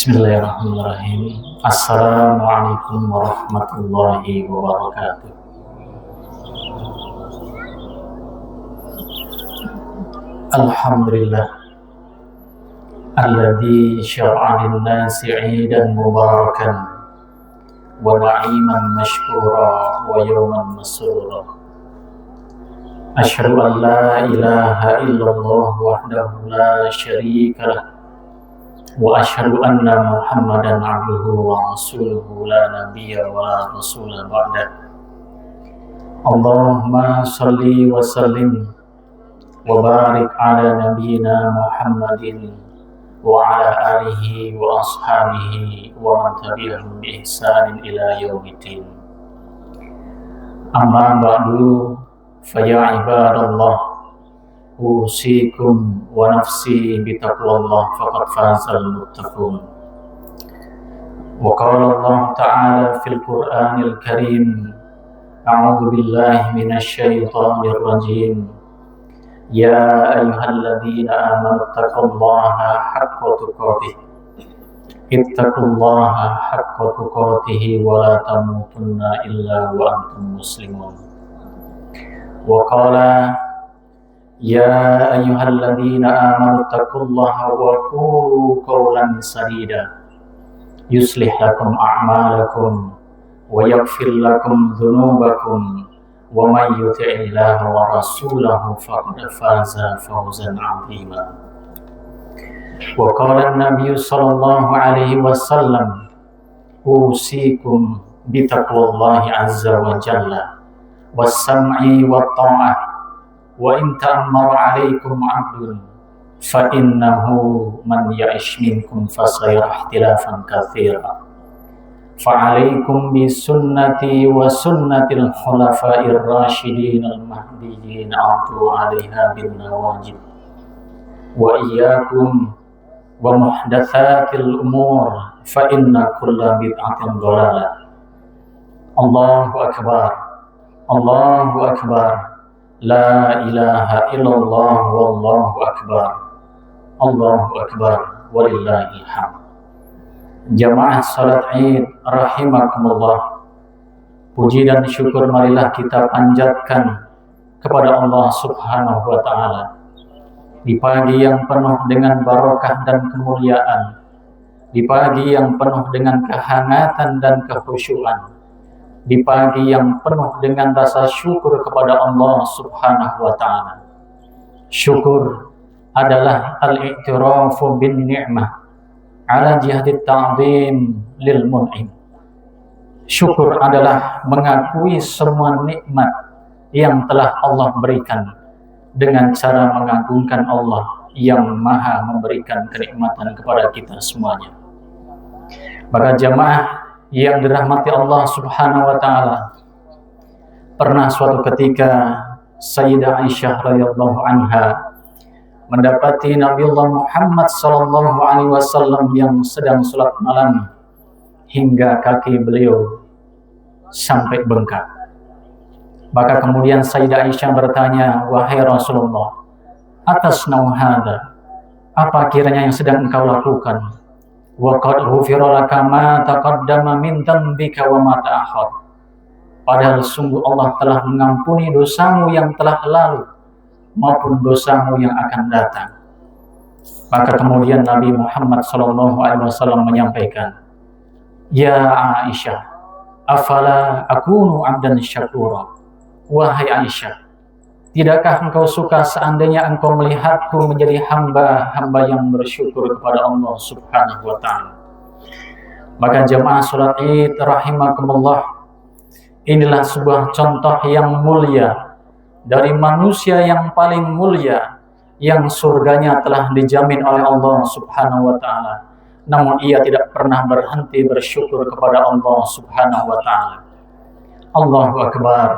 Bismillahirrahmanirrahim. Assalamualaikum warahmatullahi wabarakatuh. Alhamdulillah alladzi syara'a lin-nasi 'idan mubarakan wa na'iman mashkura wa yawman masrura. Asyhadu an la ilaha illallah wahdahu la syarika lah wa asyhadu anna Muhammadan 'abduhu wa rasuluhu la nabiyya wa la rasula ba'da. Allahumma shalli wa sallim wa barik ala nabiyyina Muhammadin wa ala alihi wa ashabihi wa man tabi'ahum bi ihsanin ila yaumiddin. Amma ba'du, fa ya ibadallah, usikum wa nafsi bitaqwallah faqad fazal muttaqun. Wa qala Allah ta'ala fil Qur'anil Karim, a'udzu billahi minasy syaithanir rajim. Ya ayyuhalladzina amanu taqullaha haqqa tuqatih. Ittaqullaha haqqa tuqatih wa la tamutunna illa wa antum muslimun. Wa qala ya ayyuhalladzina amanu taqullaha wa qulu qawlan sadida yuslih lakum a'malakum wa yaghfir lakum dhunubakum wa may yuti'illaha wa rasulahu faqad faza fawzan 'azima. Wa qala an-nabiy sallallahu alaihi wasallam, usikum bi taqwallahi azza wa jalla was-sam'i wat-tha'ah wa in ta'ammara 'alaikum 'abdun fa innahu man ya'ish minkum fasayara ikhtilafan katsira. Fa'alaikum bi sunnati wa sunnatil khulafa'ir rasyidin al-mahdiyyin 'addu 'alaiha bin nawajid wa iyyakum wa muhdatsatil umur fa inna kulla bid'atin dhalalah. Allahu akbar, Allahu akbar, la ilaha illallah wallahu akbar, Allahu akbar walillahil hamd. Jamaah salat Id rahimakumullah, puji dan syukur marilah kita panjatkan kepada Allah Subhanahu wa taala di pagi yang penuh dengan barokah dan kemuliaan, di pagi yang penuh dengan kehangatan dan kekhusyuan, di pagi yang penuh dengan rasa syukur kepada Allah Subhanahu wa taala. Syukur adalah al-i'tirafu bin ni'mah ala jihadit ta'zim lil mun'im. Syukur adalah mengakui semua nikmat yang telah Allah berikan dengan cara mengagungkan Allah yang maha memberikan kenikmatan kepada kita semuanya. Maka jamaah yang dirahmati Allah Subhanahu wa taala, pernah suatu ketika Sayyidah Aisyah radhiyallahu anha mendapati Nabiullah Muhammad sallallahu alaihi wasallam yang sedang salat malam hingga kaki beliau sampai bengkak. Maka kemudian Sayyidah Aisyah bertanya, wahai Rasulullah, atas nauhada, apa kiranya yang sedang engkau lakukan? Wa qad ghufira laka ma taqaddama min dhanbika wa ma ta'akhkhar. Padahal sungguh Allah telah mengampuni dosamu yang telah lalu maupun dosamu yang akan datang. Maka kemudian Nabi Muhammad SAW menyampaikan, ya Aisyah, afala akunu abdan syakura. Wahai Aisyah, tidakkah engkau suka seandainya engkau melihatku menjadi hamba-hamba yang bersyukur kepada Allah Subhanahu wa ta'ala. Maka jamaah salat Id rahimakumullah, inilah sebuah contoh yang mulia dari manusia yang paling mulia yang surganya telah dijamin oleh Allah Subhanahu wa taala. Namun ia tidak pernah berhenti bersyukur kepada Allah Subhanahu wa taala. Allahu akbar,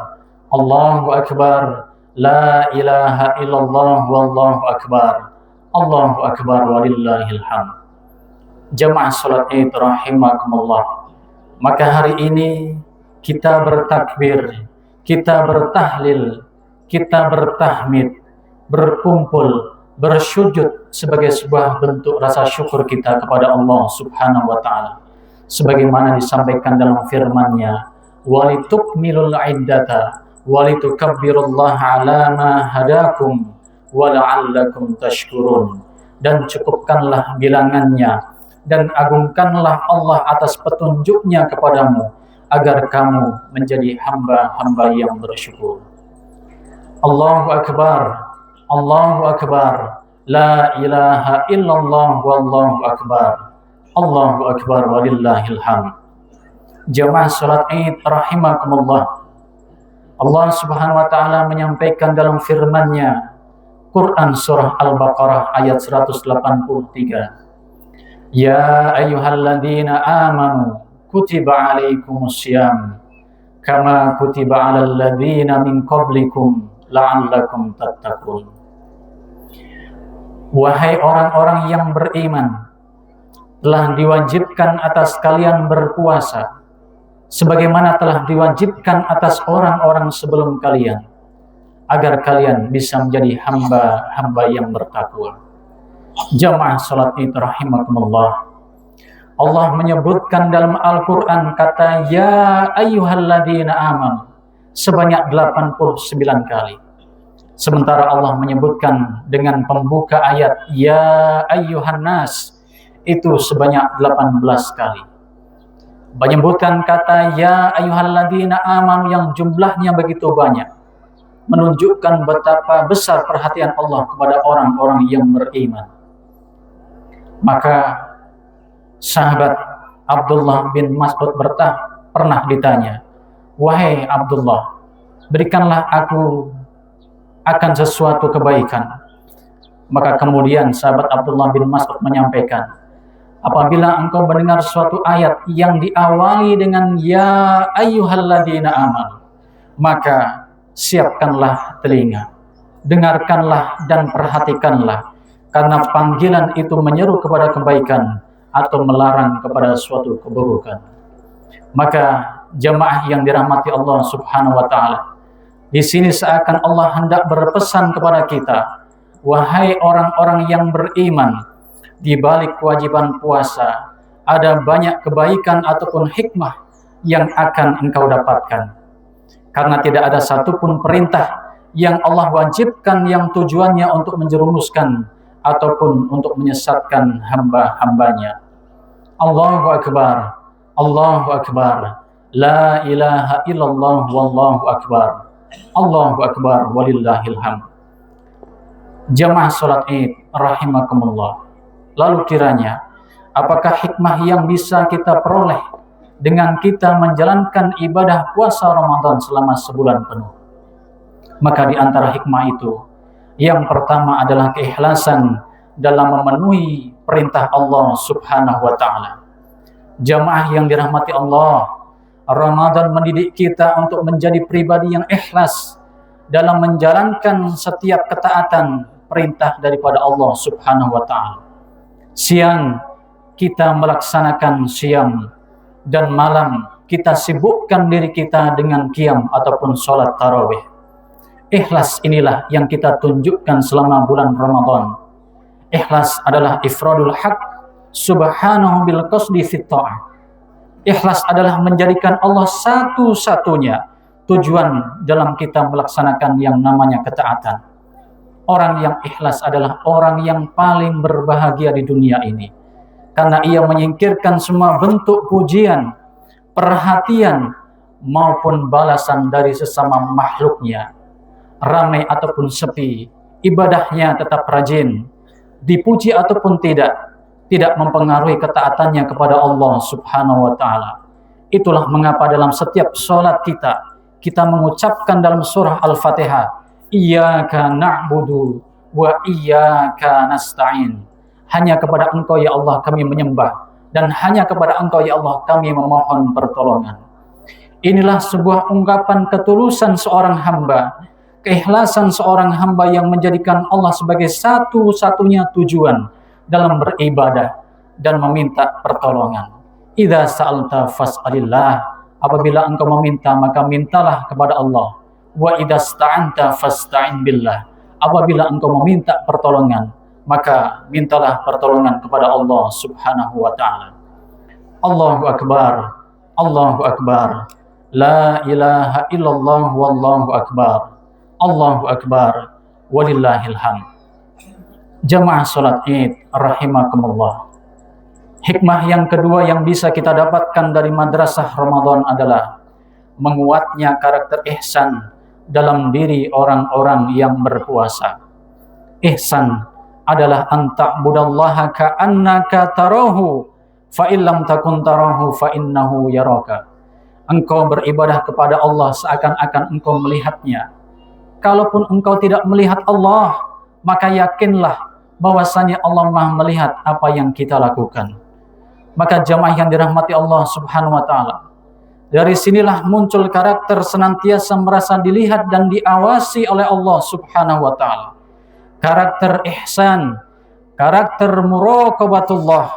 Allahu akbar, la ilaha illallah wallahu akbar, Allahu akbar walillahil hamd. Jamaah salat Id rahimakumullah, maka hari ini kita bertakbir, kita bertahlil, kita bertahmid, berkumpul bersujud sebagai sebuah bentuk rasa syukur kita kepada Allah Subhanahu wa taala. Sebagaimana disampaikan dalam firman-Nya, "Walitukmilul iddata walitukabbirullaha 'ala ma hadakum wa la'allakum tashkurun." Dan cukupkanlah bilangannya dan agungkanlah Allah atas petunjuknya kepadamu agar kamu menjadi hamba-hamba yang bersyukur. Allahu Akbar, Allahu Akbar, la ilaha illallah wallahu akbar, Allahu Akbar walillahil hamd. Jamaah salat Id rahimakumullah. Allah Subhanahu wa taala menyampaikan dalam firman-Nya, Quran surah Al-Baqarah ayat 183. Ya ayyuhalladzina amanu kutiba alaikumussyam kama kutiba alal ladzina min qablikum la'allakum tattaqun. Wahai orang-orang yang beriman, telah diwajibkan atas kalian berpuasa sebagaimana telah diwajibkan atas orang-orang sebelum kalian, agar kalian bisa menjadi hamba-hamba yang bertakwa. Jamaah salat Id rahimakumullah. Allah menyebutkan dalam Al-Qur'an kata ya ayyuhalladzina amanu sebanyak 89 kali. Sementara Allah menyebutkan dengan pembuka ayat ya ayyuhan nas itu sebanyak 18 kali. Menyebutkan kata ya ayyuhalladzina amanu yang jumlahnya begitu banyak menunjukkan betapa besar perhatian Allah kepada orang-orang yang beriman. Maka sahabat Abdullah bin Mas'ud pernah ditanya, "Wahai Abdullah, berikanlah aku akan sesuatu kebaikan." Maka kemudian sahabat Abdullah bin Mas'ud menyampaikan, apabila engkau mendengar suatu ayat yang diawali dengan ya ayyuhalladzina amanu, maka siapkanlah telinga, dengarkanlah dan perhatikanlah, karena panggilan itu menyeru kepada kebaikan atau melarang kepada suatu keburukan. Maka jamaah yang dirahmati Allah Subhanahu wa taala, di sini seakan Allah hendak berpesan kepada kita, wahai orang-orang yang beriman, di balik kewajiban puasa ada banyak kebaikan ataupun hikmah yang akan engkau dapatkan. Karena tidak ada satupun perintah yang Allah wajibkan yang tujuannya untuk menjerumuskan ataupun untuk menyesatkan hamba-hambanya. Allahu Akbar, Allahu Akbar, la ilaha illallah wallahu akbar, Allahu Akbar walillahil hamd. Jamaah salat Id rahimakumullah. Lalu kiranya apakah hikmah yang bisa kita peroleh dengan kita menjalankan ibadah puasa Ramadan selama sebulan penuh? Maka di antara hikmah itu, yang pertama adalah keikhlasan dalam memenuhi perintah Allah Subhanahu wa taala. Jamaah yang dirahmati Allah, Ramadan mendidik kita untuk menjadi pribadi yang ikhlas dalam menjalankan setiap ketaatan perintah daripada Allah Subhanahu wa taala. Siang kita melaksanakan siam, dan malam kita sibukkan diri kita dengan qiyam ataupun sholat tarawih. Ikhlas inilah yang kita tunjukkan selama bulan Ramadan. Ikhlas adalah ifradul haq subhanahu bil qasdi fit ta'ah. Ikhlas adalah menjadikan Allah satu-satunya tujuan dalam kita melaksanakan yang namanya ketaatan. Orang yang ikhlas adalah orang yang paling berbahagia di dunia ini, karena ia menyingkirkan semua bentuk pujian, perhatian maupun balasan dari sesama makhluknya. Ramai ataupun sepi, ibadahnya tetap rajin, dipuji ataupun tidak mempengaruhi ketaatannya kepada Allah Subhanahu wa taala. Itulah mengapa dalam setiap sholat kita mengucapkan dalam surah Al-Fatihah, Iyyaka na'budu wa iyyaka nasta'in. Hanya kepada Engkau ya Allah kami menyembah, dan hanya kepada Engkau ya Allah kami memohon pertolongan. Inilah sebuah ungkapan ketulusan seorang hamba, keikhlasan seorang hamba yang menjadikan Allah sebagai satu-satunya tujuan dalam beribadah dan meminta pertolongan. Idza sa'alta fas'alillah, apabila engkau meminta maka mintalah kepada Allah. Wa idza sta'anta fasta'in billah, apabila engkau meminta pertolongan maka mintalah pertolongan kepada Allah Subhanahu wa taala. Allahu akbar, Allahu akbar. La ilaha illallah wallahu akbar. Allahu akbar walillahil hamd. Jamaah salat Id rahimakumullah. Hikmah yang kedua yang bisa kita dapatkan dari madrasah Ramadan adalah menguatnya karakter ihsan dalam diri orang-orang yang berpuasa. Ihsan adalah anta'budallaha ka'annaka tarahu fa illam takun tarahu fa innahu yaraka. Engkau beribadah kepada Allah seakan-akan engkau melihatnya. Kalaupun engkau tidak melihat Allah, maka yakinlah bahwasanya Allah Maha melihat apa yang kita lakukan. Maka jamaah yang dirahmati Allah Subhanahu wa taala, dari sinilah muncul karakter senantiasa merasa dilihat dan diawasi oleh Allah Subhanahu wa taala. Karakter ihsan, karakter muraqabatullah,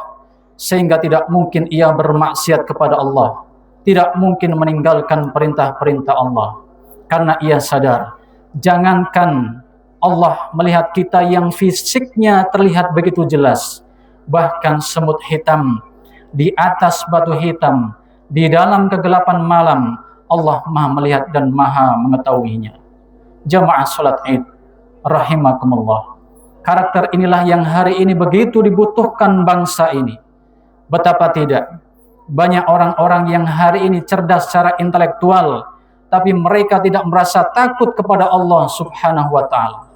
sehingga tidak mungkin ia bermaksiat kepada Allah, tidak mungkin meninggalkan perintah-perintah Allah, karena ia sadar, jangankan Allah melihat kita yang fisiknya terlihat begitu jelas, bahkan semut hitam di atas batu hitam, di dalam kegelapan malam, Allah Maha melihat dan Maha mengetahuinya. Jamaah salat Id rahimakumullah. Karakter inilah yang hari ini begitu dibutuhkan bangsa ini. Betapa tidak banyak orang-orang yang hari ini cerdas secara intelektual, tapi mereka tidak merasa takut kepada Allah Subhanahu wa taala.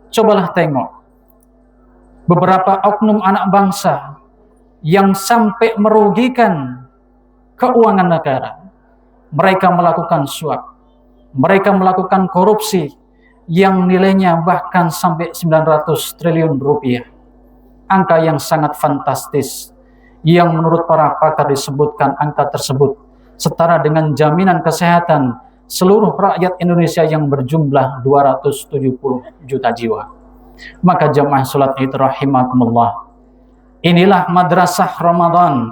Cobalah tengok beberapa oknum anak bangsa yang sampai merugikan keuangan negara. Mereka melakukan suap, mereka melakukan korupsi yang nilainya bahkan sampai 900 triliun rupiah. Angka yang sangat fantastis, yang menurut para pakar disebutkan angka tersebut setara dengan jaminan kesehatan seluruh rakyat Indonesia yang berjumlah 270 juta jiwa. Maka jamaah salat Id rahimakumullah, inilah madrasah Ramadan,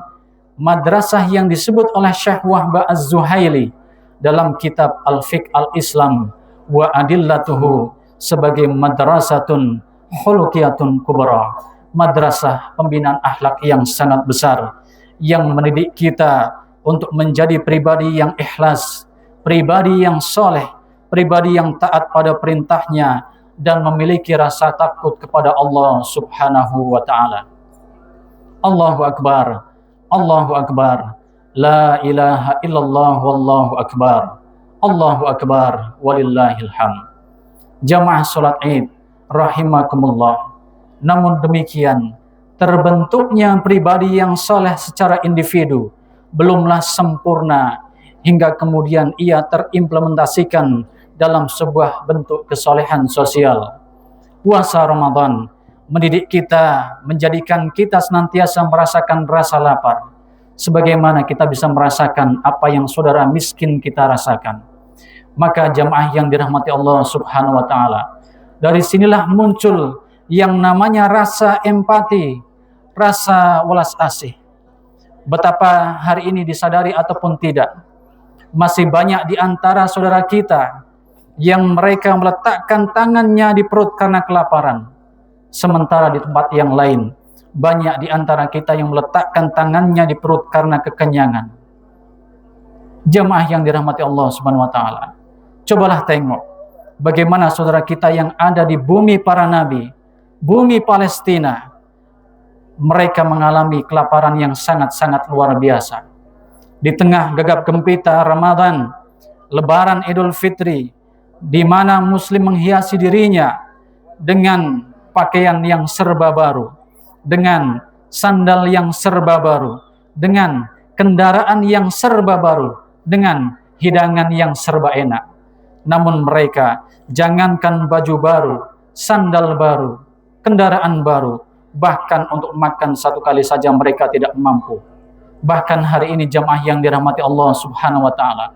madrasah yang disebut oleh Syekh Wahbah Az-Zuhaili dalam kitab Al-Fiqh Al-Islam wa Adillatuhu sebagai madrasatun khuluqiyatun kubra, madrasah pembinaan akhlak yang sangat besar, yang mendidik kita untuk menjadi pribadi yang ikhlas, pribadi yang soleh, pribadi yang taat pada perintahnya, dan memiliki rasa takut kepada Allah Subhanahu wa ta'ala. Allahu akbar, Allahu akbar, la ilaha illallah wallahu akbar, Allahu akbar walillahil hamd. Jamaah salat Id rahimakumullah. Namun demikian, terbentuknya pribadi yang soleh secara individu belumlah sempurna hingga kemudian ia terimplementasikan dalam sebuah bentuk kesolehan sosial. Puasa Ramadan mendidik kita, menjadikan kita senantiasa merasakan rasa lapar, sebagaimana kita bisa merasakan apa yang saudara miskin kita rasakan. Maka jamaah yang dirahmati Allah Subhanahu wa taala, dari sinilah muncul yang namanya rasa empati, rasa welas asih. Betapa hari ini disadari ataupun tidak, masih banyak di antara saudara kita yang mereka meletakkan tangannya di perut karena kelaparan. Sementara di tempat yang lain, banyak di antara kita yang meletakkan tangannya di perut karena kekenyangan. Jamaah yang dirahmati Allah Subhanahu wa taala, cobalah tengok bagaimana saudara kita yang ada di bumi para nabi, bumi Palestina, mereka mengalami kelaparan yang sangat-sangat luar biasa. Di tengah gegap gempita Ramadan, Lebaran Idul Fitri, di mana Muslim menghiasi dirinya dengan pakaian yang serba baru, dengan sandal yang serba baru, dengan kendaraan yang serba baru, dengan hidangan yang serba enak. Namun mereka, jangankan baju baru, sandal baru, kendaraan baru, bahkan untuk makan satu kali saja mereka tidak mampu. Bahkan hari ini jamaah yang dirahmati Allah Subhanahu wa taala,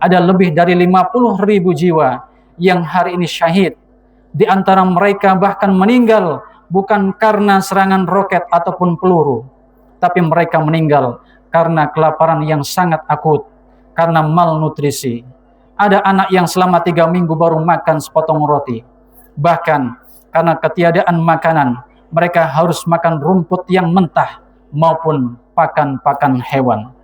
ada lebih dari 50.000 jiwa yang hari ini syahid. Di antara mereka bahkan meninggal bukan karena serangan roket ataupun peluru, tapi mereka meninggal karena kelaparan yang sangat akut, karena malnutrisi. Ada anak yang selama 3 minggu baru makan sepotong roti. Bahkan karena ketiadaan makanan, mereka harus makan rumput yang mentah maupun pakan-pakan hewan.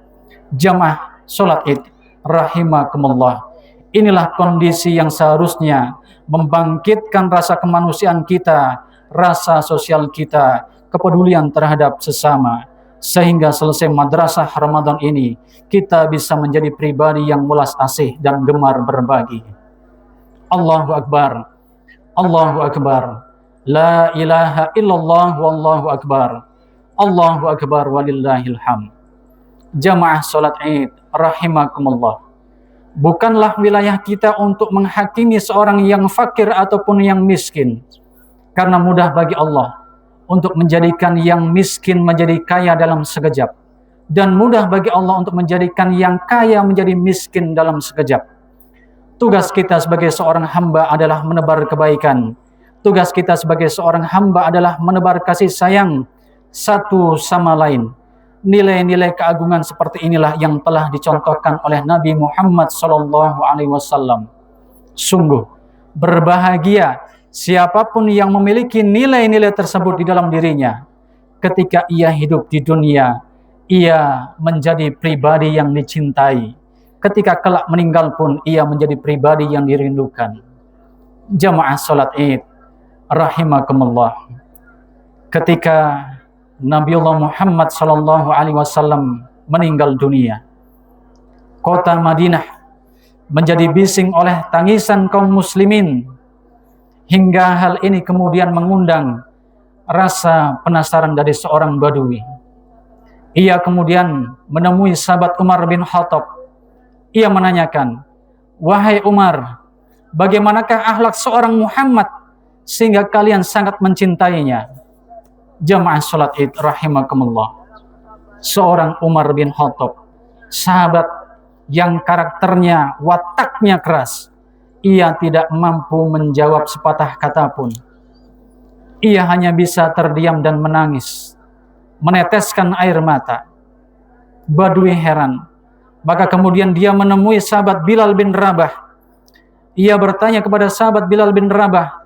Jamaah sholat Id rahimakumullah, inilah kondisi yang seharusnya membangkitkan rasa kemanusiaan kita, rasa sosial kita, kepedulian terhadap sesama, sehingga selesai madrasah Ramadan ini kita bisa menjadi pribadi yang mulas asih dan gemar berbagi. Allahu Akbar, Allahu Akbar, la ilaha illallah wallahu akbar, Allahu Akbar walillahil hamd. Jamaah sholat Id rahimakumullah, bukanlah wilayah kita untuk menghakimi seorang yang fakir ataupun yang miskin, karena mudah bagi Allah untuk menjadikan yang miskin menjadi kaya dalam sekejap, dan mudah bagi Allah untuk menjadikan yang kaya menjadi miskin dalam sekejap. Tugas kita sebagai seorang hamba adalah menebar kebaikan. Tugas kita sebagai seorang hamba adalah menebar kasih sayang satu sama lain. Nilai-nilai keagungan seperti inilah yang telah dicontohkan oleh Nabi Muhammad SAW. Sungguh berbahagia siapapun yang memiliki nilai-nilai tersebut di dalam dirinya. Ketika ia hidup di dunia, ia menjadi pribadi yang dicintai. Ketika kelak meninggal pun ia menjadi pribadi yang dirindukan. Jamaah sholat Id rahimakumullah, ketika Nabiullah Muhammad SAW meninggal dunia, kota Madinah menjadi bising oleh tangisan kaum muslimin, hingga hal ini kemudian mengundang rasa penasaran dari seorang badui. Ia kemudian menemui sahabat Umar bin Khattab. Ia menanyakan, "Wahai Umar, bagaimanakah akhlak seorang Muhammad sehingga kalian sangat mencintainya?" Jamaah sholat Id rahimakumullah, seorang Umar bin Khattab, sahabat yang karakternya, wataknya keras, ia tidak mampu menjawab sepatah kata pun. Ia hanya bisa terdiam dan menangis, meneteskan air mata. Badui heran, maka kemudian dia menemui sahabat Bilal bin Rabah. Ia bertanya kepada sahabat Bilal bin Rabah,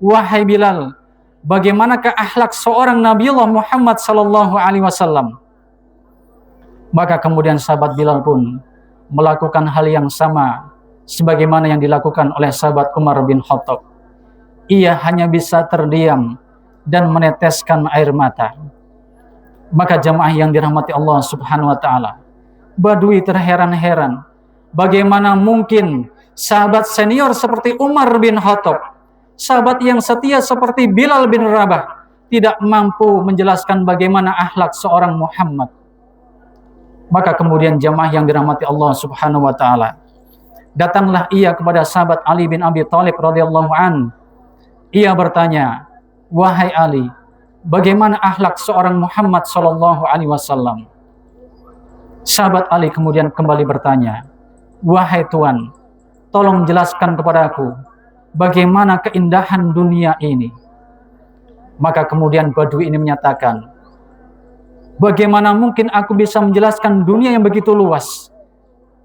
"Wahai Bilal, bagaimanakah akhlak seorang Nabiullah Muhammad SAW?" Maka kemudian sahabat Bilal pun melakukan hal yang sama sebagaimana yang dilakukan oleh sahabat Umar bin Khattab. Ia hanya bisa terdiam dan meneteskan air mata. Maka jamaah yang dirahmati Allah Subhanahu wa taala, badui terheran-heran, bagaimana mungkin sahabat senior seperti Umar bin Khattab, sahabat yang setia seperti Bilal bin Rabah, tidak mampu menjelaskan bagaimana akhlak seorang Muhammad. Maka kemudian jamaah yang dirahmati Allah Subhanahu wa taala, datanglah ia kepada sahabat Ali bin Abi Thalib radhiyallahu an. Ia bertanya, "Wahai Ali, bagaimana akhlak seorang Muhammad sallallahu alaihi wasallam?" Sahabat Ali kemudian kembali bertanya, "Wahai Tuan, tolong jelaskan kepadaku bagaimana keindahan dunia ini." Maka kemudian badui ini menyatakan, "Bagaimana mungkin aku bisa menjelaskan dunia yang begitu luas,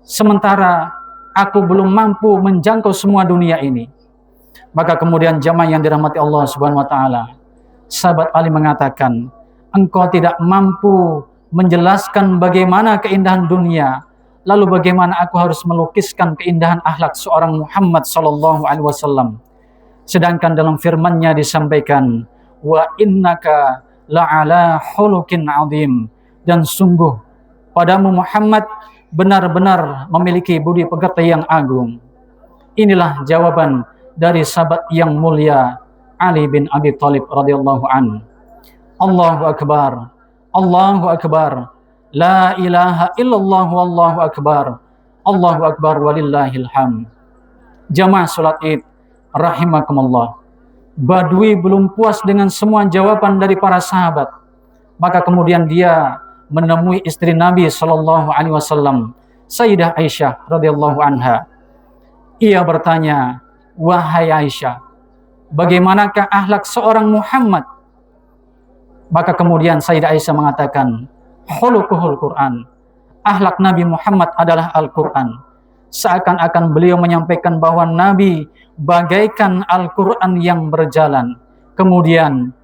sementara aku belum mampu menjangkau semua dunia ini?" Maka kemudian jamaah yang dirahmati Allah Subhanahu wa taala, sahabat Ali mengatakan, "Engkau tidak mampu menjelaskan bagaimana keindahan dunia, lalu bagaimana aku harus melukiskan keindahan akhlak seorang Muhammad sallallahu alaihi wasallam?" Sedangkan dalam firman-Nya disampaikan, "Wa innaka la'ala khuluqin 'azim." Dan sungguh padamu Muhammad benar-benar memiliki budi pekerti yang agung. Inilah jawaban dari sahabat yang mulia Ali bin Abi Thalib radhiyallahu an. Allahu akbar, Allahu akbar, la ilaha illallah wallahu akbar, Allahu akbar walillahil hamd. Jamaah salat Id rahimakumullah, badui belum puas dengan semua jawaban dari para sahabat. Maka kemudian dia menemui istri Nabi sallallahu alaihi wasallam, Sayyidah Aisyah radhiyallahu anha. Ia bertanya, "Wahai Aisyah, bagaimanakah akhlak seorang Muhammad?" Maka kemudian Sayyidah Aisyah mengatakan, "Khuluquhul Quran." Akhlak Nabi Muhammad adalah Al-Quran. Seakan-akan beliau menyampaikan bahwa Nabi bagaikan Al-Quran yang berjalan. Kemudian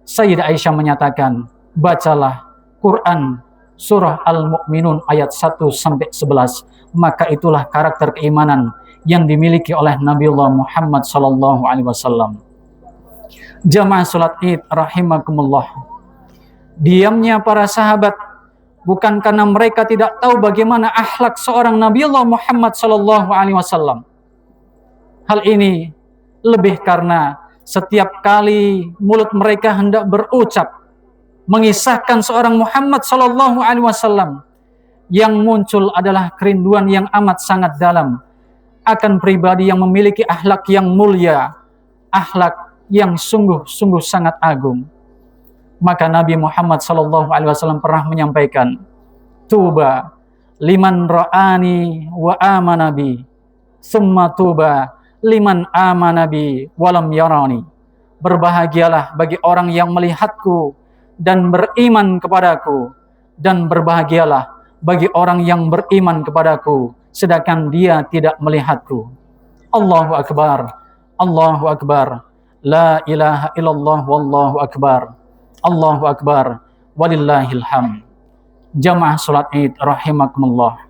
Sayyidah Aisyah menyatakan, bacalah Quran surah Al-Mu'minun ayat 1-11, maka itulah karakter keimanan yang dimiliki oleh Nabiullah Muhammad SAW. Jamaah salat Id rahimakumullah. Diamnya para sahabat bukan karena mereka tidak tahu bagaimana akhlak seorang Nabiullah Muhammad SAW. Hal ini lebih karena setiap kali mulut mereka hendak berucap mengisahkan seorang Muhammad SAW, yang muncul adalah kerinduan yang amat sangat dalam akan pribadi yang memiliki akhlak yang mulia, akhlak yang sungguh-sungguh sangat agung. Maka Nabi Muhammad SAW pernah menyampaikan, tuba liman ra'ani wa amana bi, summa tuba liman amana bi walam yarani. Berbahagialah bagi orang yang melihatku dan beriman kepadaku, dan berbahagialah bagi orang yang beriman kepadaku sedangkan dia tidak melihatku. Allahu Akbar, Allahu Akbar, la ilaha illallah wallahu akbar, Allahu Akbar, walillahil hamd. Jamaah salat Id rahimakumullah.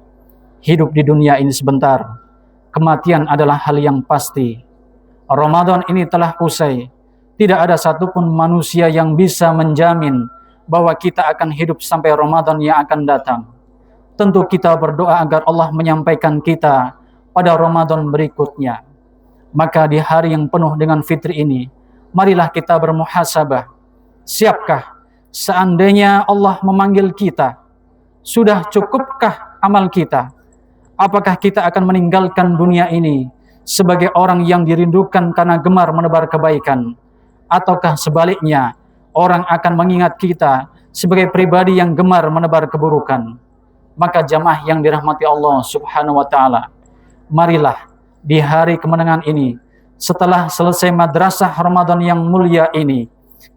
Hidup di dunia ini sebentar, kematian adalah hal yang pasti. Ramadan ini telah usai. Tidak ada satupun manusia yang bisa menjamin bahwa kita akan hidup sampai Ramadan yang akan datang. Tentu kita berdoa agar Allah menyampaikan kita pada Ramadan berikutnya. Maka di hari yang penuh dengan fitri ini, marilah kita bermuhasabah. Siapkah seandainya Allah memanggil kita? Sudah cukupkah amal kita? Apakah kita akan meninggalkan dunia ini sebagai orang yang dirindukan karena gemar menebar kebaikan? Ataukah sebaliknya, orang akan mengingat kita sebagai pribadi yang gemar menebar keburukan? Maka jamaah yang dirahmati Allah Subhanahu wa Ta'ala, marilah di hari kemenangan ini, setelah selesai madrasah Ramadan yang mulia ini,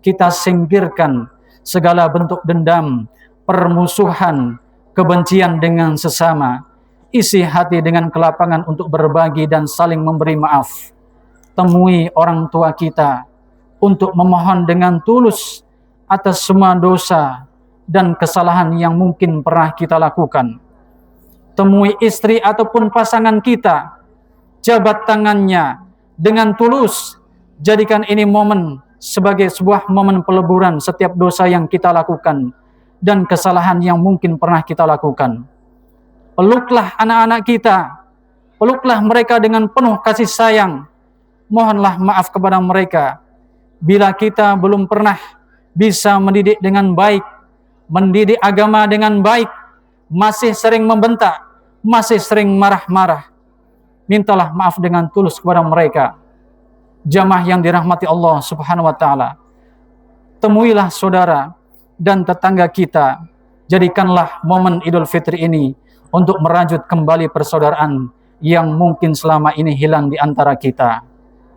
kita singkirkan segala bentuk dendam, permusuhan, kebencian dengan sesama. Isi hati dengan kelapangan untuk berbagi dan saling memberi maaf. Temui orang tua kita untuk memohon dengan tulus atas semua dosa dan kesalahan yang mungkin pernah kita lakukan. Temui istri ataupun pasangan kita, jabat tangannya dengan tulus. Jadikan ini momen sebagai sebuah momen peleburan setiap dosa yang kita lakukan dan kesalahan yang mungkin pernah kita lakukan. Peluklah anak-anak kita, peluklah mereka dengan penuh kasih sayang. Mohonlah maaf kepada mereka bila kita belum pernah bisa mendidik dengan baik, mendidik agama dengan baik, masih sering membentak, masih sering marah-marah. Mintalah maaf dengan tulus kepada mereka. Jamaah yang dirahmati Allah Subhanahu wa Ta'ala, temuilah saudara dan tetangga kita. Jadikanlah momen Idul Fitri ini untuk merajut kembali persaudaraan yang mungkin selama ini hilang di antara kita.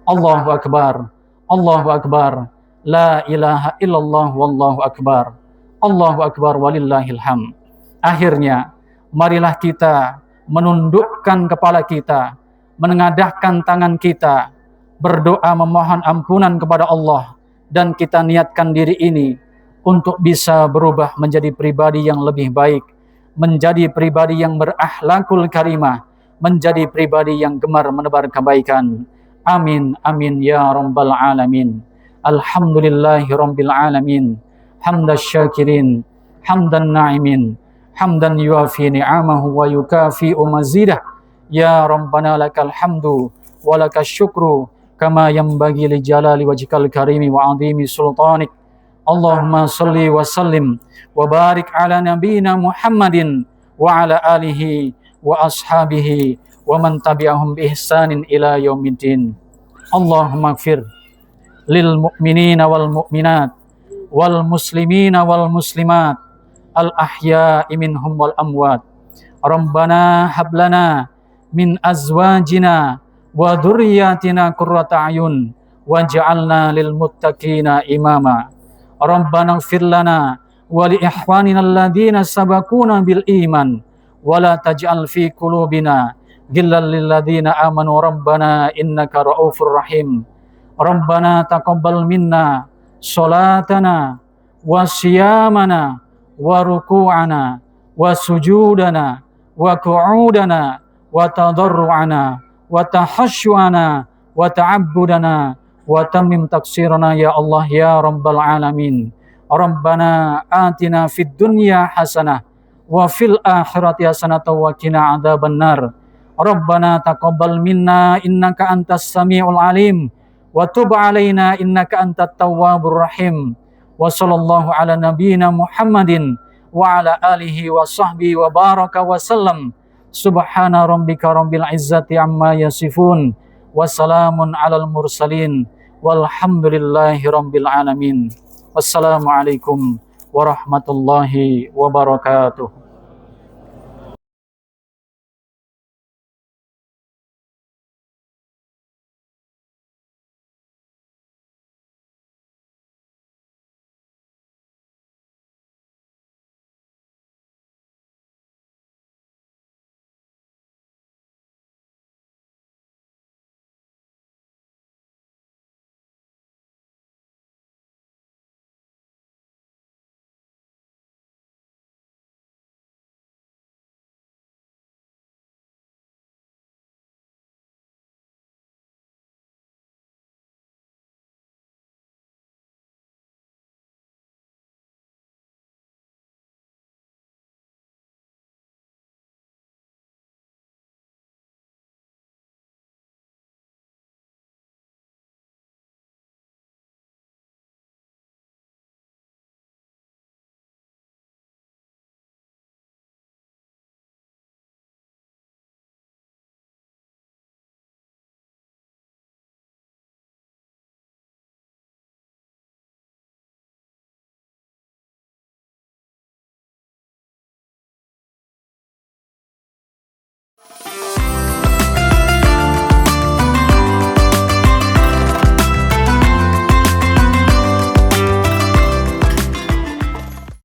Allahu Akbar, Allahu Akbar, la ilaha illallah wallahu akbar, Allahu Akbar, walillahil hamd. Akhirnya, marilah kita menundukkan kepala kita, menengadahkan tangan kita, berdoa memohon ampunan kepada Allah, dan kita niatkan diri ini untuk bisa berubah menjadi pribadi yang lebih baik, menjadi pribadi yang berakhlakul karimah, menjadi pribadi yang gemar menebar kebaikan. Amin, amin ya rabbal alamin. Alhamdulillahi rabbil alamin. Hamdas syakirin, hamdan na'imin, hamdan yuafi ni'amahu wa yukafi'u mazidah. Ya Rabbana lakal hamdu wa lakal syukru kama yanbaghi li jalali wajhikal karimi wa 'azimi sultanik. Allahumma salli wa sallim wa barik ala nabiyyina Muhammadin wa ala alihi wa ashabihi wa man tabi'ahum bi ihsanin ila yaumiddin. Allahumma ighfir lil mu'minina wal mu'minat wal muslimina wal muslimat al ahya'i minhum wal amwat. Rabbana hab lana min azwajina wa dhurriyyatina qurrata a'yun waj'alna lil muttaqina imama. Rabbana ighfir lana wa li ikhwanina alladhina sabaquna bil iman wa la taj'al fi qulubina ghillan lil ladzina amanu rabbana innaka ra'ufur rahim. Rabbana taqabbal minna salatana wa siyamana wa ruku'ana wa sujudana wa qu'udana wa tadarru'ana wa tahassyu'ana wa ta'abbudana wa tammim taksirana ya Allah ya rabbal alamin. Rabbana atina fid dunya hasanah wa fil akhirati hasanah wa qina adzabannar. Rabbana taqabbal minna innaka antas samiul alim wa tub alaina innaka antat tawwabur rahim. Wa sallallahu ala nabiyyina Muhammadin wa ala alihi wa sahbihi wa baraka wa sallam. Subhana rabbika rabbil izzati amma yasifun wa salamun alal mursalin walhamdulillahi rabbil alamin. Wassalamualaikum warahmatullahi wabarakatuh.